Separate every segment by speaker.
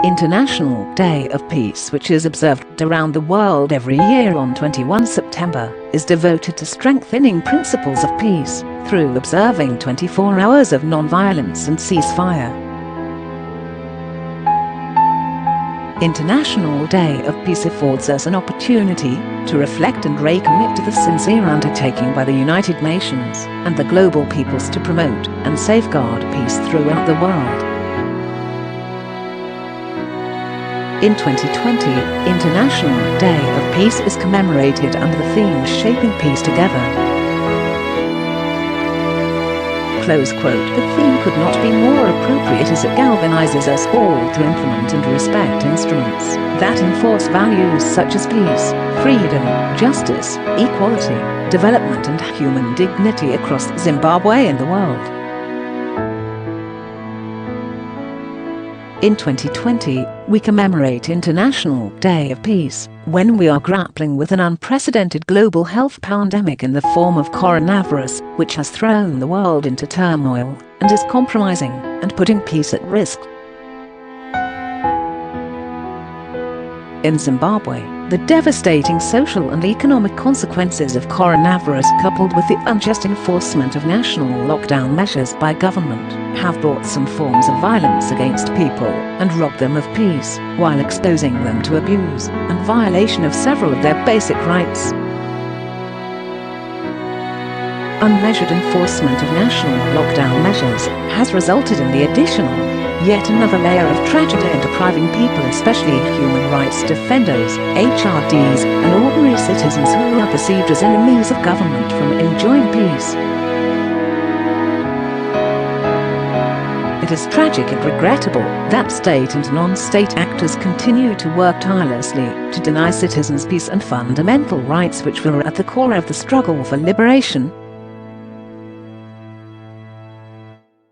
Speaker 1: International Day of Peace, which is observed around the world every year on 21 September, is devoted to strengthening principles of peace through observing 24 hours of non-violence and ceasefire. International Day of Peace affords us an opportunity to reflect and recommit to the sincere undertaking by the United Nations and the global peoples to promote and safeguard peace throughout the world. In 2020, International Day of Peace is commemorated under the theme Shaping Peace Together. Close quote. The theme could not be more appropriate as it galvanizes us all to implement and respect instruments that enforce values such as peace, freedom, justice, equality, development and human dignity across Zimbabwe and the world. In 2020, we commemorate International Day of Peace when we are grappling with an unprecedented global health pandemic in the form of coronavirus, which has thrown the world into turmoil and is compromising and putting peace at risk. In Zimbabwe, the devastating social and economic consequences of coronavirus, coupled with the unjust enforcement of national lockdown measures by government, have brought some forms of violence against people and robbed them of peace, while exposing them to abuse and violation of several of their basic rights. Unmeasured enforcement of national lockdown measures has resulted in the additional yet another layer of tragedy in depriving people, especially human rights defenders, HRDs, and ordinary citizens who are perceived as enemies of government, from enjoying peace. It is tragic and regrettable that state and non-state actors continue to work tirelessly to deny citizens peace and fundamental rights which were at the core of the struggle for liberation.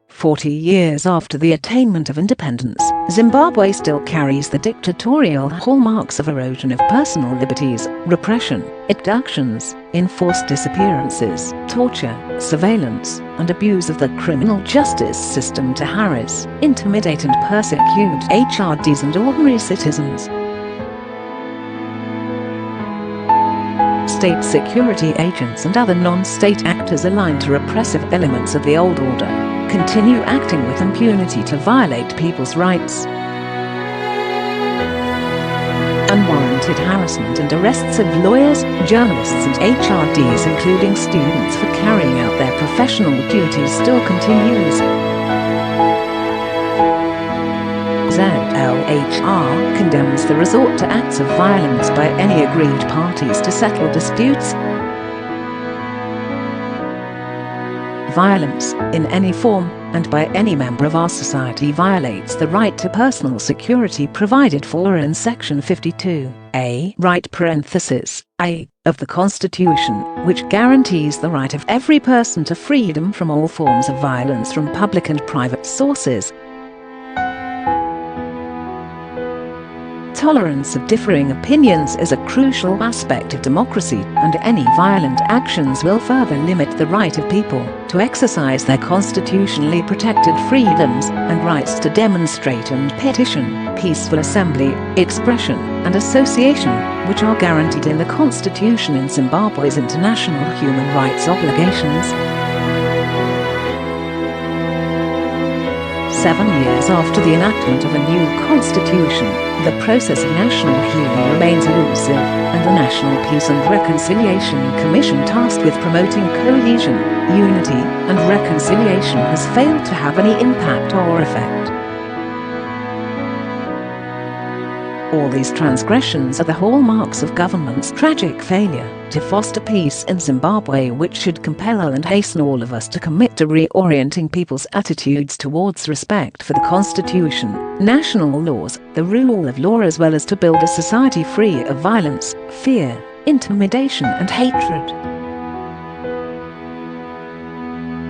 Speaker 1: 40 years after the attainment of independence, Zimbabwe still carries the dictatorial hallmarks of erosion of personal liberties, repression, abductions, enforced disappearances, torture, surveillance, and abuse of the criminal justice system to harass, intimidate and persecute HRDs and ordinary citizens. State security agents and other non-state actors aligned to repressive elements of the old order continue acting with impunity to violate people's rights. Unwarranted harassment and arrests of lawyers, journalists and HRDs, including students, for carrying out their professional duties still continues. ZLHR condemns the resort to acts of violence by any aggrieved parties to settle disputes. Violence, in any form, and by any member of our society, violates the right to personal security provided for in Section 52(a) right (a) of the Constitution, which guarantees the right of every person to freedom from all forms of violence from public and private sources. Tolerance of differing opinions is a crucial aspect of democracy, and any violent actions will further limit the right of people to exercise their constitutionally protected freedoms and rights to demonstrate and petition, peaceful assembly, expression, and association, which are guaranteed in the Constitution and Zimbabwe's international human rights obligations. 7 years after the enactment of a new constitution, the process of national healing remains elusive, and the National Peace and Reconciliation Commission, tasked with promoting cohesion, unity, and reconciliation, has failed to have any impact or effect. All these transgressions are the hallmarks of government's tragic failure to foster peace in Zimbabwe, which should compel and hasten all of us to commit to reorienting people's attitudes towards respect for the Constitution, national laws, the rule of law, as well as to build a society free of violence, fear, intimidation and hatred.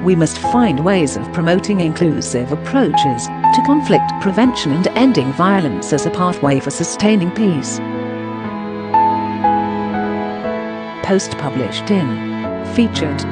Speaker 1: We must find ways of promoting inclusive approaches to conflict prevention and ending violence as a pathway for sustaining peace. Post published in Featured